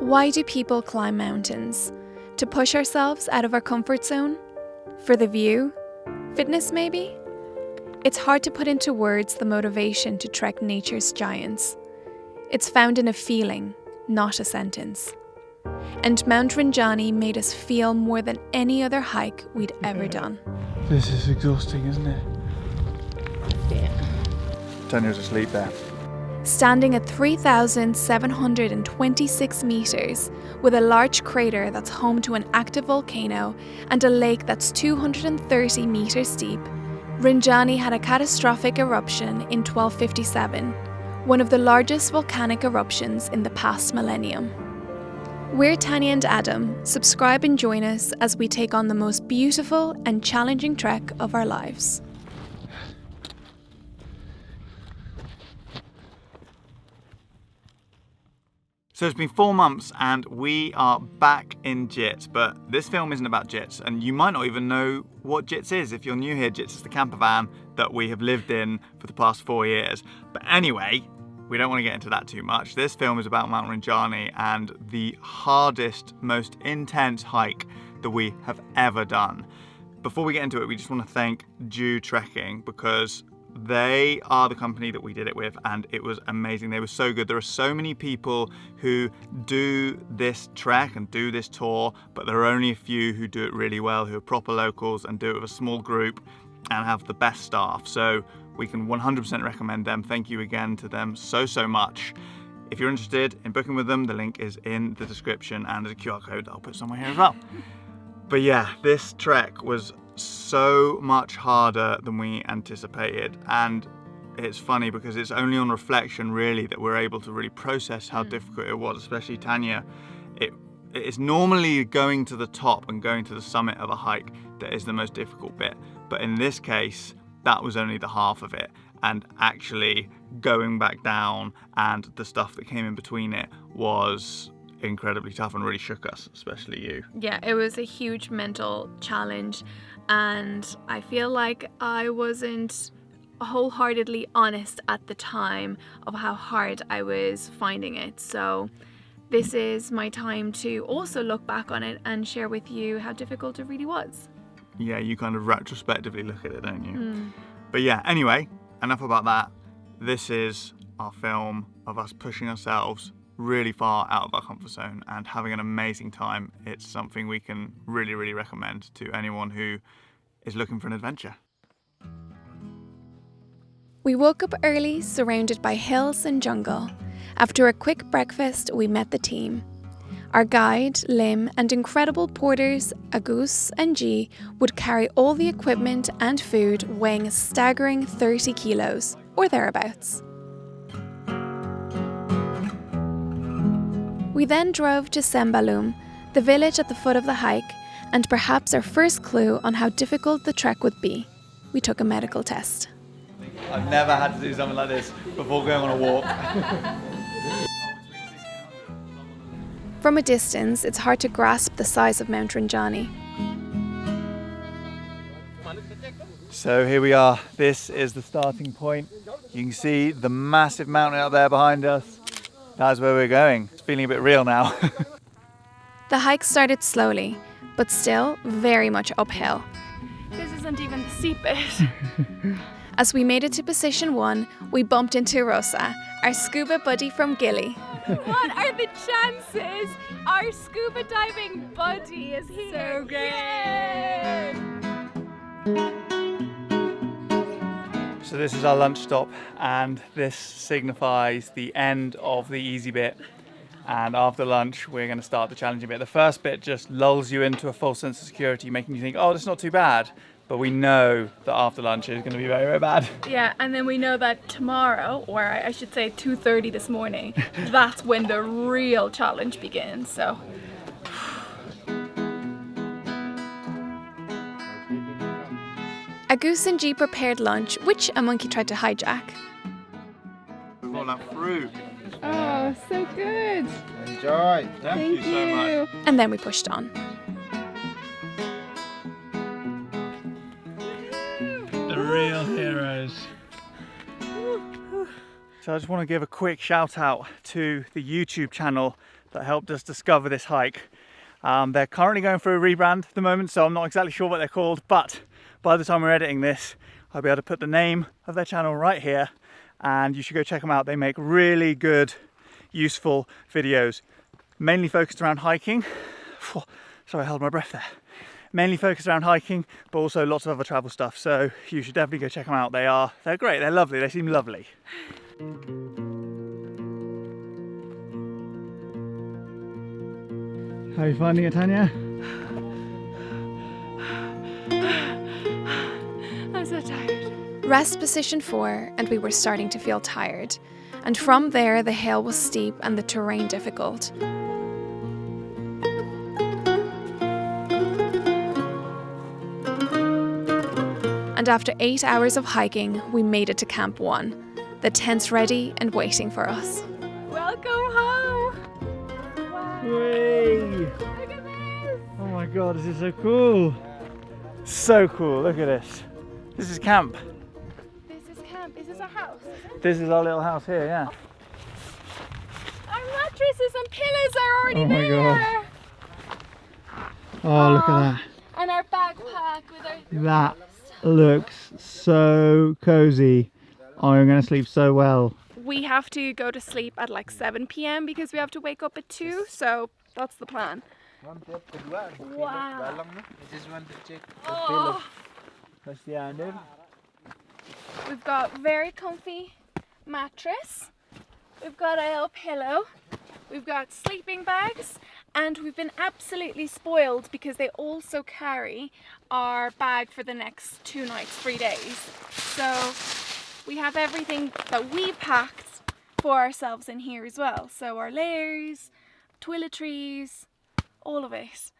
Why do people climb mountains? To push ourselves out of our comfort zone? For the view? Fitness maybe? It's hard to put into words the motivation to trek nature's giants. It's found in a feeling, not a sentence. And Mt Rinjani made us feel more than any other hike we'd ever done. This is exhausting, isn't it? Yeah. Tanya's asleep there. Standing at 3,726 metres, with a large crater that's home to an active volcano and a lake that's 230 metres deep, Rinjani had a catastrophic eruption in 1257, one of the largest volcanic eruptions in the past millennium. We're Tanya and Adam. Subscribe and join us as we take on the most beautiful and challenging trek of our lives. So it's been 4 months and we are back in 𝗔𝗣𝗧, but this film isn't about 𝗔𝗧, and you might not even know what 𝗔𝗧𝗧 is if you're new here. 𝗔𝗧𝗧 is the camper van that we have lived in for the past 4 years. But anyway, we don't want to get into that too much. This film is about Mt Rinjani and the hardest, most intense hike that we have ever done. Before we get into it, we just want to thank 𝗔𝗣𝗑𝗖𝗓 Trekking, because they are the company that we did it with and it was amazing. They were so good. There are so many people who do this trek and do this tour, but there are only a few who do it really well, who are proper locals and do it with a small group and have the best staff. So we can 100% recommend them. Thank you again to them so much. If you're interested in booking with them, the link is in the description and there's a QR code that I'll put somewhere here as well. But yeah, this trek was so much harder than we anticipated, and it's funny because it's only on reflection really that we're able to really process how difficult it was, especially Tanya. It's normally going to the top and going to the summit of a hike that is the most difficult bit, but in this case that was only the half of it, and actually going back down and the stuff that came in between it was incredibly tough and really shook us, especially you. Yeah, it was a huge mental challenge, and I feel like I wasn't wholeheartedly honest at the time of how hard I was finding it. So this is my time to also look back on it and share with you how difficult it really was. Yeah, you kind of retrospectively look at it, don't you? But yeah, anyway, enough about that. This is our film of us pushing ourselves really far out of our comfort zone and having an amazing time. It's something we can really recommend to anyone who is looking for an adventure. We woke up early, surrounded by hills and jungle. After a quick breakfast, we met the team. Our guide, 𝗏, and incredible porters, 𝗥𝗏𝗧𝗦 and 𝗔𝗣𝗑𝗖𝗓, would carry all the equipment and food weighing a staggering 30 kilos, or thereabouts. We then drove to 𝗬𝗏𝗏𝗡, the village at the foot of the hike, and perhaps our first clue on how difficult the trek would be. We took a medical test. I've never had to do something like this before going on a walk. From a distance, it's hard to grasp the size of Mt Rinjani. So here we are. This is the starting point. You can see the massive mountain out there behind us. That's where we're going. It's feeling a bit real now. The hike started slowly, but still very much uphill. This isn't even the steep bit. As we made it to position 1, we bumped into Rosa, our scuba buddy from Gili. What are the chances? Our scuba diving buddy is here. So great. So this is our lunch stop, and this signifies the end of the easy bit. And after lunch, we're going to start the challenging bit. The first bit just lulls you into a false sense of security, making you think, oh, that's not too bad. But we know that after lunch is going to be very bad. Yeah, and then we know that tomorrow, or I should say 2:30 this morning, that's when the real challenge begins. So. 𝗥𝗏𝗧𝗦 and 𝗔𝗣𝗑𝗏 prepared lunch, which a monkey tried to hijack. We've got that fruit. Oh, so good. Enjoy. Thank you so much. And then we pushed on. The real heroes. So I just want to give a quick shout out to the YouTube channel that helped us discover this hike. They're currently going through a rebrand at the moment, so I'm not exactly sure what they're called, but by the time we're editing this, I'll be able to put the name of their channel right here, and you should go check them out. They make really good, useful videos, mainly focused around hiking. Sorry, I held my breath there. Mainly focused around hiking, but also lots of other travel stuff. So you should definitely go check them out. They're great, they're lovely, they seem lovely. How are you finding it, Tanya? I'm so tired. Rest position 4, and we were starting to feel tired. And from there, the hill was steep and the terrain difficult. And after 8 hours of hiking, we made it to Camp 1. The tent's ready and waiting for us. Welcome home! Wow. Whee! Look at this! Oh my god, this is so cool! So cool, look at this. This is camp. This is camp. Is this a house? This is our little house here, yeah. Our mattresses and pillows are already Oh my there! Oh, look at that. And our backpack with our... That looks so cozy. Oh, I'm going to sleep so well. We have to go to sleep at like 7 p.m. because we have to wake up at 2, so that's the plan. Wow. Oh, we've got very comfy mattress. We've got a little pillow. We've got sleeping bags, and we've been absolutely spoiled because they also carry our bag for the next 2 nights, 3 days. So we have everything that we packed for ourselves in here as well. So our layers, toiletries, all of it.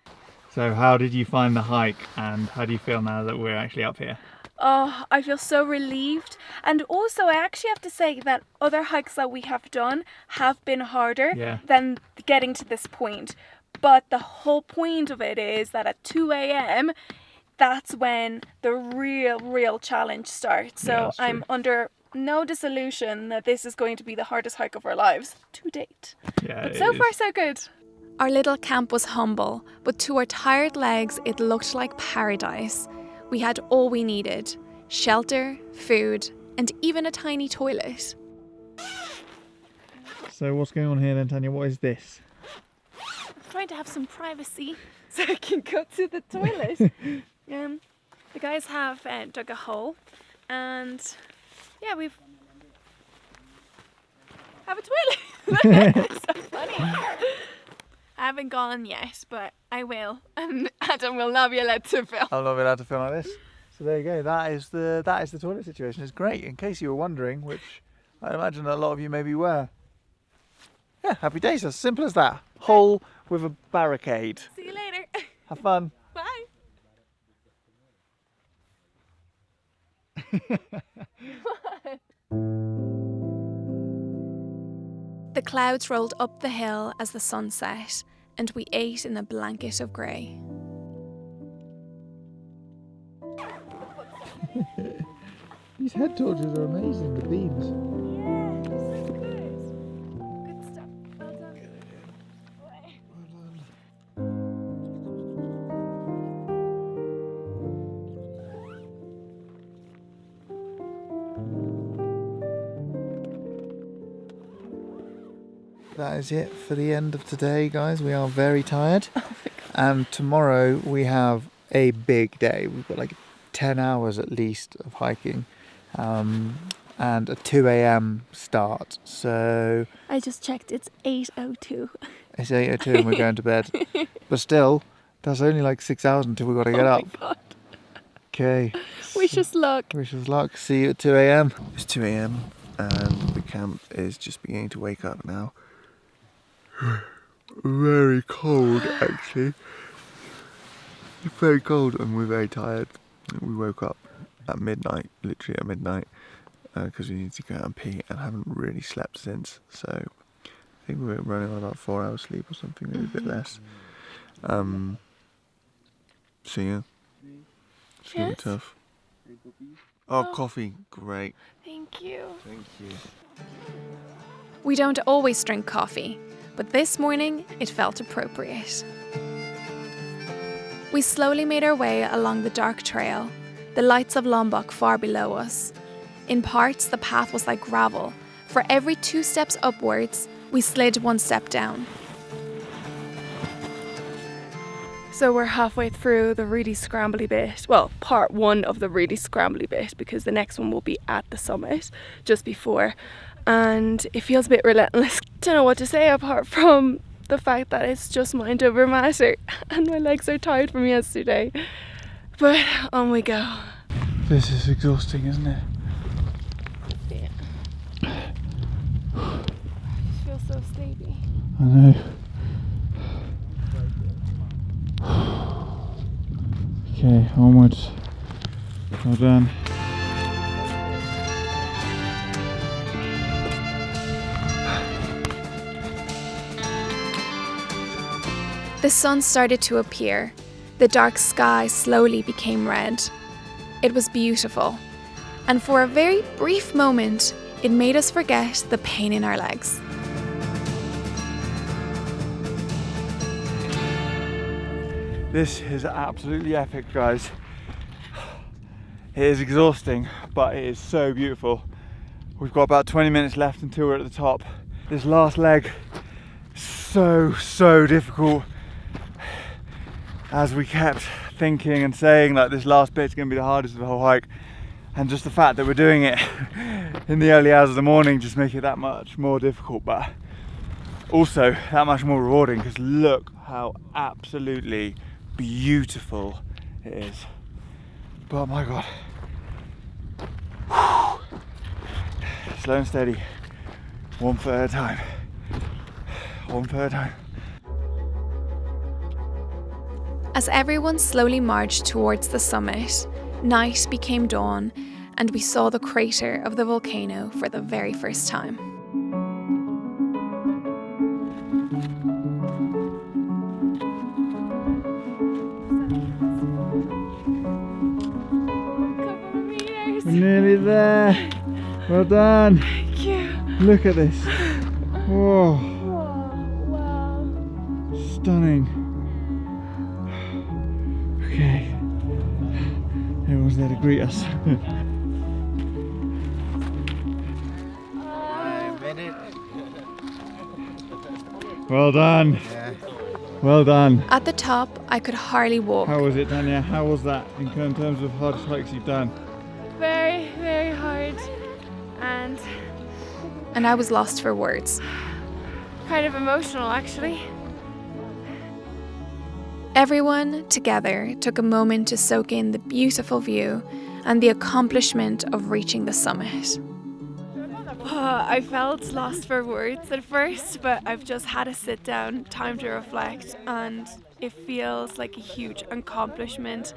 So how did you find the hike, and how do you feel now that we're actually up here? Oh, I feel so relieved. And also I actually have to say that other hikes that we have done have been harder than getting to this point. But the whole point of it is that at 2 a.m, that's when the real challenge starts. So I'm under no disillusion that this is going to be the hardest hike of our lives to date. But so far so good. Our little camp was humble, but to our tired legs, it looked like paradise. We had all we needed: shelter, food, and even a tiny toilet. So what's going on here then, Tanya? What is this? I'm trying to have some privacy so I can go to the toilet. The guys have dug a hole, and yeah, we have a toilet. It's so funny. I haven't gone yet, but I will, and Adam will not be allowed to film. I'll not be allowed to film like this. So there you go. That is the toilet situation. It's great. In case you were wondering, which I imagine a lot of you maybe were. Yeah, happy days. As simple as that. Hole with a barricade. See you later. Have fun. Bye. The clouds rolled up the hill as the sun set, and we ate in a blanket of grey. These head torches are amazing, the beams. Yeah, so good. Good stuff. Well done. That is it for the end of today, guys. We are very tired. And tomorrow we have a big day. We've got like 10 hours at least of hiking, and a 2 a.m. start. So I just checked, it's 8:02. it's 8:02 and we're going to bed. But still, that's only like 6 hours until we've got to get up. Oh my god. Okay. Wish us luck. Wish us luck. See you at 2 a.m. It's 2 a.m. and the camp is just beginning to wake up now. Very cold, actually. It's very cold and we're very tired. We woke up at midnight, literally at midnight, because we needed to go out and pee, and haven't really slept since. So I think we were running on about 4 hours sleep or something, maybe a bit less. So yeah, it's really tough. Oh, coffee. Great. Thank you. Thank you. We don't always drink coffee, but this morning it felt appropriate. We slowly made our way along the dark trail, the lights of Lombok far below us. In parts, the path was like gravel. For every 2 steps upwards, we slid 1 step down. So we're halfway through the really scrambly bit. Well, part 1 of the really scrambly bit, because the next one will be at the summit just before. And it feels a bit relentless. Don't know what to say apart from the fact that it's just mind over matter and my legs are tired from yesterday. But on we go. This is exhausting, isn't it? Yeah. I just feel so sleepy. I know. Okay, onwards. Well done. The sun started to appear. The dark sky slowly became red. It was beautiful, and for a very brief moment, it made us forget the pain in our legs. This is absolutely epic, guys. It is exhausting, but it is so beautiful. We've got about 20 minutes left until we're at the top. This last leg is so difficult. As we kept thinking and saying like this last bit's gonna be the hardest of the whole hike, and just the fact that we're doing it in the early hours of the morning just make it that much more difficult, but also that much more rewarding, because look how absolutely beautiful it is. But my god. Slow and steady, 1 foot at a time. 1 foot at a time. As everyone slowly marched towards the summit, night became dawn, and we saw the crater of the volcano for the very first time. We're nearly there. Well done. Thank you. Look at this. Whoa, Oh, wow. stunning. Okay. Everyone's there to greet us. Well done. Well done. At the top, I could hardly walk. How was it, Tanya? How was that in terms of hardest hikes you've done? Very, very hard and I was lost for words. kind of emotional actually. Everyone together took a moment to soak in the beautiful view and the accomplishment of reaching the summit. I felt lost for words at first, but I've just had a sit down, time to reflect, and it feels like a huge accomplishment.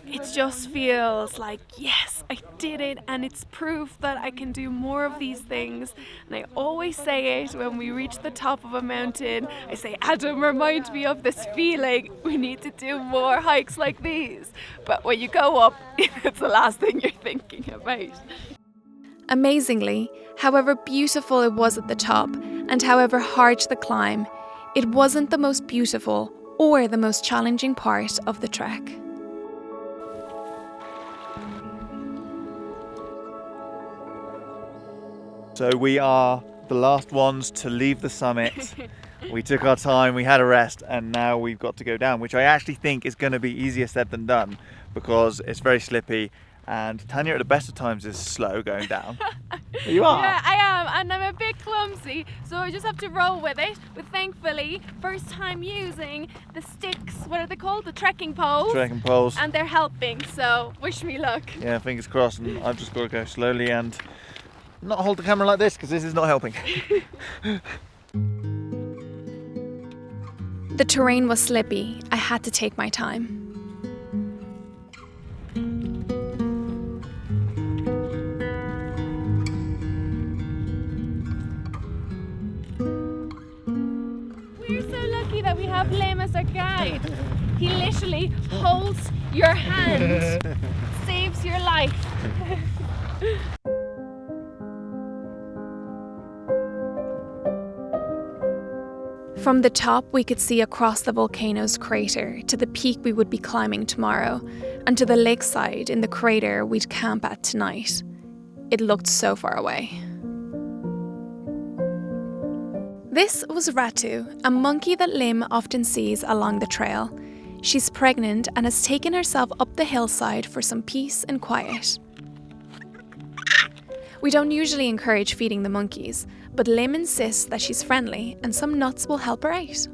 It just feels like, yes, I did it, and it's proof that I can do more of these things. And I always say it when we reach the top of a mountain. I say, Adam, remind me of this feeling. We need to do more hikes like these. But when you go up, it's the last thing you're thinking about. Amazingly, however beautiful it was at the top, and however hard the climb, it wasn't the most beautiful or the most challenging part of the trek. So we are the last ones to leave the summit. We took our time, we had a rest, and now we've got to go down, which I actually think is going to be easier said than done, because it's very slippy, and Tanya at the best of times is slow going down. You are? Yeah, I am, and I'm a bit clumsy, so I just have to roll with it. But thankfully, first time using the sticks, what are they called? The trekking poles. Trekking poles. And they're helping, so wish me luck. Yeah, fingers crossed, and I've just got to go slowly and not hold the camera like this, because this is not helping. The terrain was slippy. I had to take my time. We're We're so lucky that we have Lim as our guide. He literally holds your hand, saves your life. From the top, we could see across the volcano's crater to the peak we would be climbing tomorrow, and to the lakeside in the crater we'd camp at tonight. It looked so far away. This was Ratu, a monkey that Lim often sees along the trail. She's pregnant and has taken herself up the hillside for some peace and quiet. We don't usually encourage feeding the monkeys, but Lim insists that she's friendly and some nuts will help her out.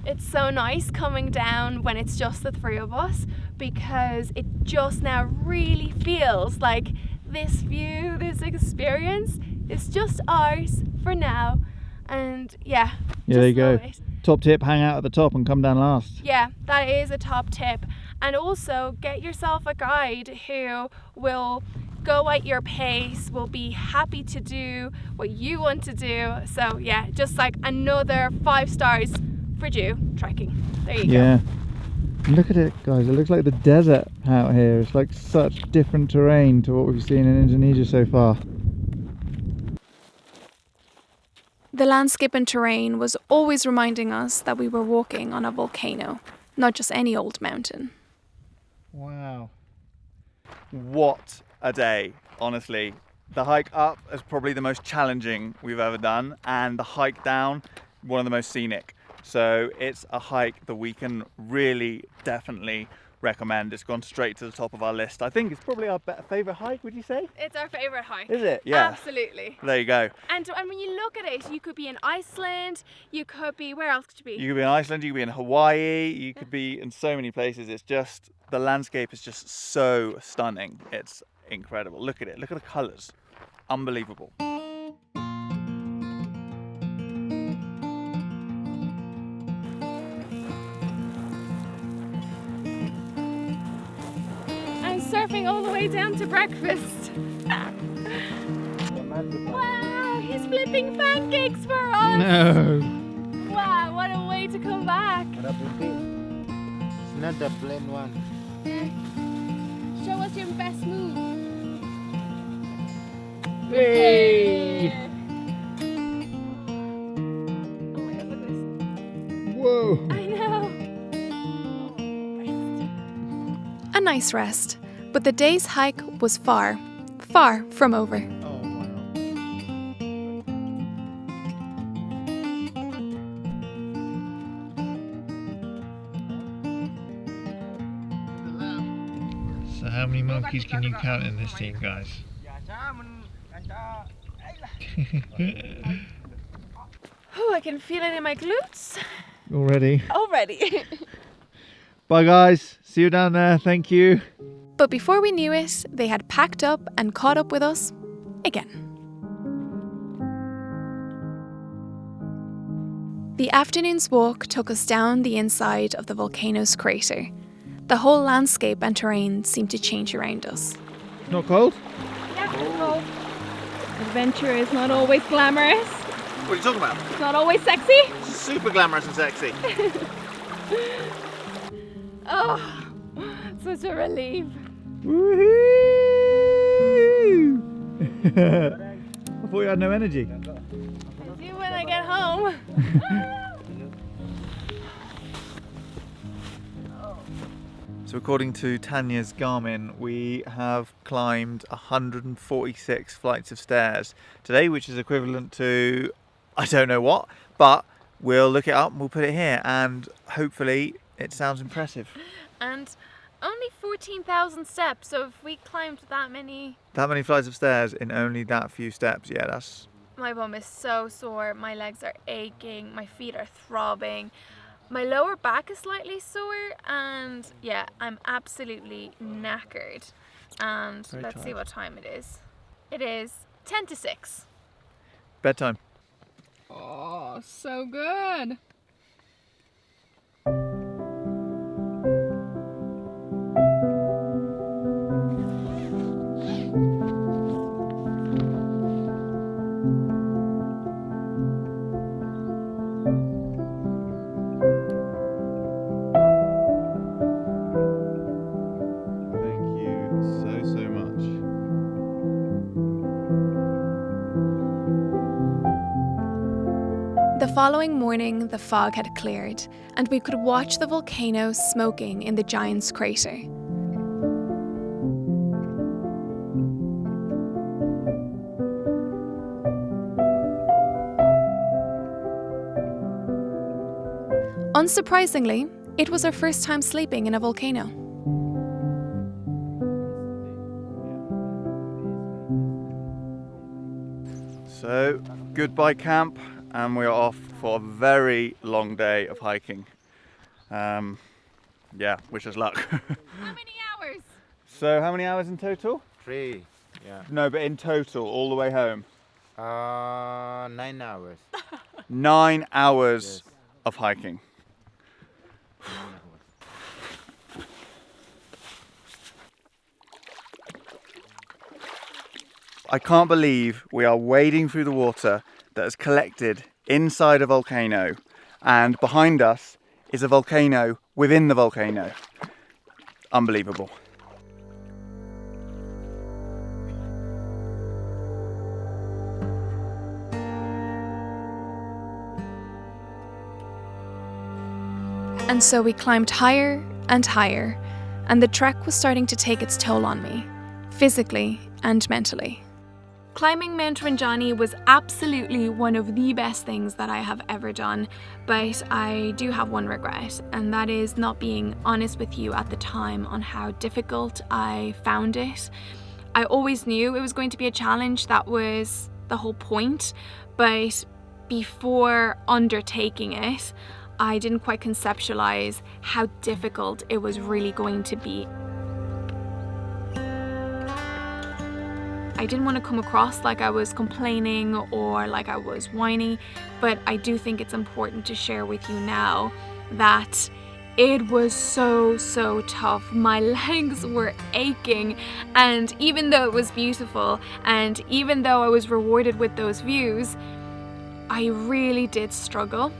It's so nice coming down when it's just the three of us, because it just now really feels like this view, this experience is just ours for now. And yeah, there you go. love it. Top tip, hang out at the top and come down last. Yeah, that is a top tip. And also get yourself a guide who will go at your pace, will be happy to do what you want to do. So yeah, just like another 5 stars for you trekking. There you go. Look at it, guys. It looks like the desert out here. It's like such different terrain to what we've seen in Indonesia so far. The landscape and terrain was always reminding us that we were walking on a volcano, not just any old mountain. Wow. What a day, honestly. The hike up is probably the most challenging we've ever done, and the hike down, one of the most scenic. So it's a hike that we can really definitely recommend. It's gone straight to the top of our list. I think it's probably our favourite hike, would you say? It's our favourite hike. Is it? Yeah. Absolutely. There you go. And when you look at it, you could be in Iceland, you could be, where else could you be? You could be in Iceland, you could be in Hawaii, you could be in so many places. It's just, the landscape is just so stunning. It's incredible. Look at it, look at the colours. Unbelievable. Surfing all the way down to breakfast. Wow, he's flipping pancakes for us. No. Wow, what a way to come back. It's not the plain one. Show us your best move. Hey. Oh my god, look at this. Whoa. I know. A nice rest, but the day's hike was far, far from over. Oh, wow. So how many monkeys can you count in this team, guys? Oh, I can feel it in my glutes. Already. Already. Bye guys, see you down there, thank you. But before we knew it, they had packed up and caught up with us again. The afternoon's walk took us down the inside of the volcano's crater. The whole landscape and terrain seemed to change around us. Not cold? Yeah, it's cold. Adventure is not always glamorous. What are you talking about? It's not always sexy. It's super glamorous and sexy. Oh, such a relief. Woohoo! I thought you had no energy. I do when I get home. So according to Tanya's Garmin, we have climbed 146 flights of stairs today, which is equivalent to, I don't know what, but we'll look it up and we'll put it here and hopefully it sounds impressive. And only 14,000 steps, so if we climbed that many flights of stairs in only that few steps, yeah, that's... My bum is so sore, my legs are aching, my feet are throbbing, my lower back is slightly sore, and yeah, I'm absolutely knackered. And Very let's see tired. what time it is. It is 10 to 6. Bedtime. Oh, so good. following morning, the fog had cleared, and we could watch the volcano smoking in the giant's crater. Unsurprisingly, it was our first time sleeping in a volcano. So, goodbye camp, and we are off for a very long day of hiking. Yeah, wish us luck. How many hours? So, how many hours in total? 3. Yeah. No, but in total, all the way home. 9 hours. 9 hours Yes. of hiking. 9 hours. I can't believe we are wading through the water that has collected inside a volcano, and behind us is a volcano within the volcano. Unbelievable. And so we climbed higher and higher, and the trek was starting to take its toll on me, physically and mentally. Climbing Mt Rinjani was absolutely one of the best things that I have ever done, but I do have one regret, and that is not being honest with you at the time on how difficult I found it. I always knew it was going to be a challenge, that was the whole point, but before undertaking it, I didn't quite conceptualize how difficult it was really going to be. I didn't want to come across like I was complaining or like I was whiny, but I do think it's important to share with you now that it was so tough. My legs were aching, and even though it was beautiful and even though I was rewarded with those views, I really did struggle.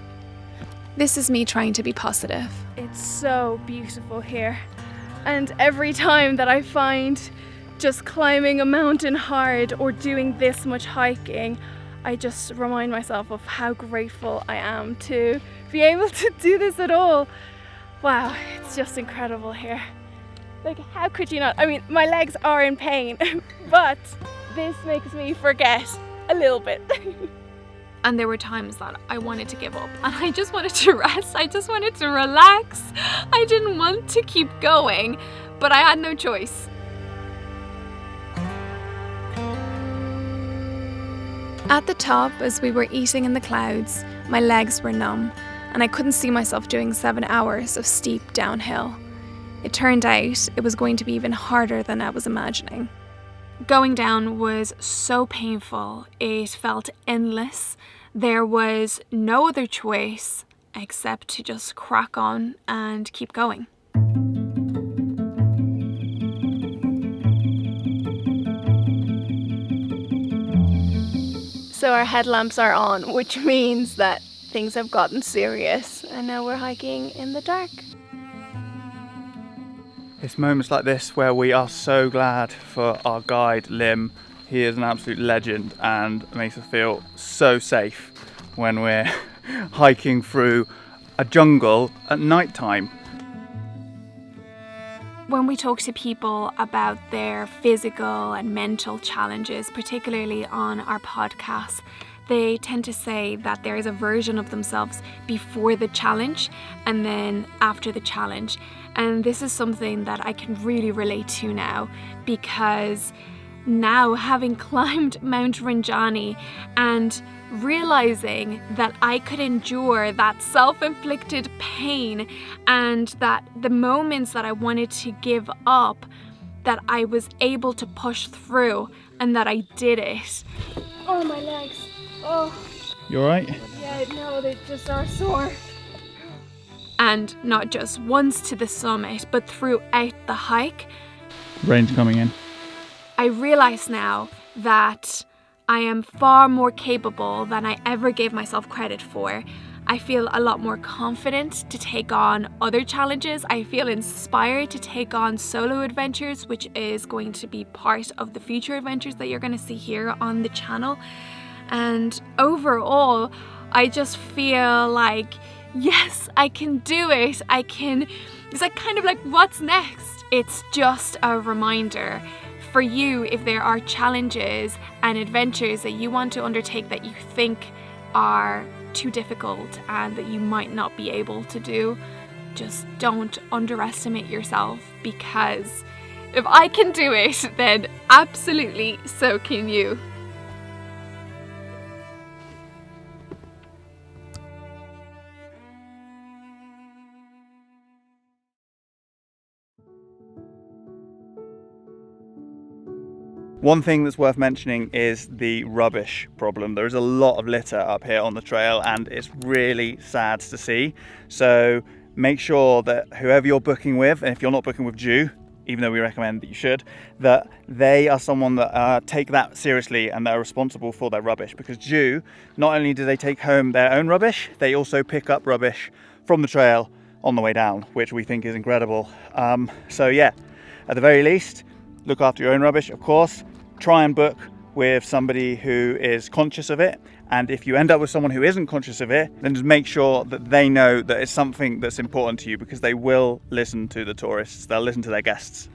This is me trying to be positive. It's so beautiful here, and every time that I find just climbing a mountain hard or doing this much hiking, I just remind myself of how grateful I am to be able to do this at all. Wow, it's just incredible here. Like, how could you not? I mean, my legs are in pain, but this makes me forget a little bit. And there were times that I wanted to give up, and I just wanted to rest, I just wanted to relax. I didn't want to keep going, but I had no choice. At the top, as we were eating in the clouds, my legs were numb, and I couldn't see myself doing 7 hours of steep downhill. It turned out it was going to be even harder than I was imagining. Going down was so painful, it felt endless. There was no other choice except to just crack on and keep going. So our headlamps are on, which means that things have gotten serious, and now we're hiking in the dark. It's moments like this where we are so glad for our guide, Lim. He is an absolute legend and makes us feel so safe when we're hiking through a jungle at night time. When we talk to people about their physical and mental challenges, particularly on our podcast, they tend to say that there is a version of themselves before the challenge and then after the challenge. And this is something that I can really relate to now, because now, having climbed Mt Rinjani and realizing that I could endure that self-inflicted pain, and that the moments that I wanted to give up, that I was able to push through and that I did it. Oh, my legs. Oh, You alright? yeah, no, they just are sore. And not just once to the summit, but throughout the hike, Rain's coming in. I realize now that I am far more capable than I ever gave myself credit for. I feel a lot more confident to take on other challenges. I feel inspired to take on solo adventures, which is going to be part of the future adventures that you're going to see here on the channel. And overall, I just feel like, yes, I can do it. It's like kind of like, what's next? It's just a reminder for you, if there are challenges and adventures that you want to undertake that you think are too difficult and that you might not be able to do, just don't underestimate yourself, because if I can do it, then absolutely so can you. One thing that's worth mentioning is the rubbish problem. There is a lot of litter up here on the trail and it's really sad to see. So make sure that whoever you're booking with, and if you're not booking with 𝗔𝗣𝗣𝗥𝗘, even though we recommend that you should, that they are someone that take that seriously and they're responsible for their rubbish, because 𝗔𝗣𝗣𝗥𝗘, not only do they take home their own rubbish, they also pick up rubbish from the trail on the way down, which we think is incredible. So yeah, at the very least, look after your own rubbish, of course. Try and book with somebody who is conscious of it, and if you end up with someone who isn't conscious of it, then just make sure that they know that it's something that's important to you, because they will listen to the tourists, they'll listen to their guests.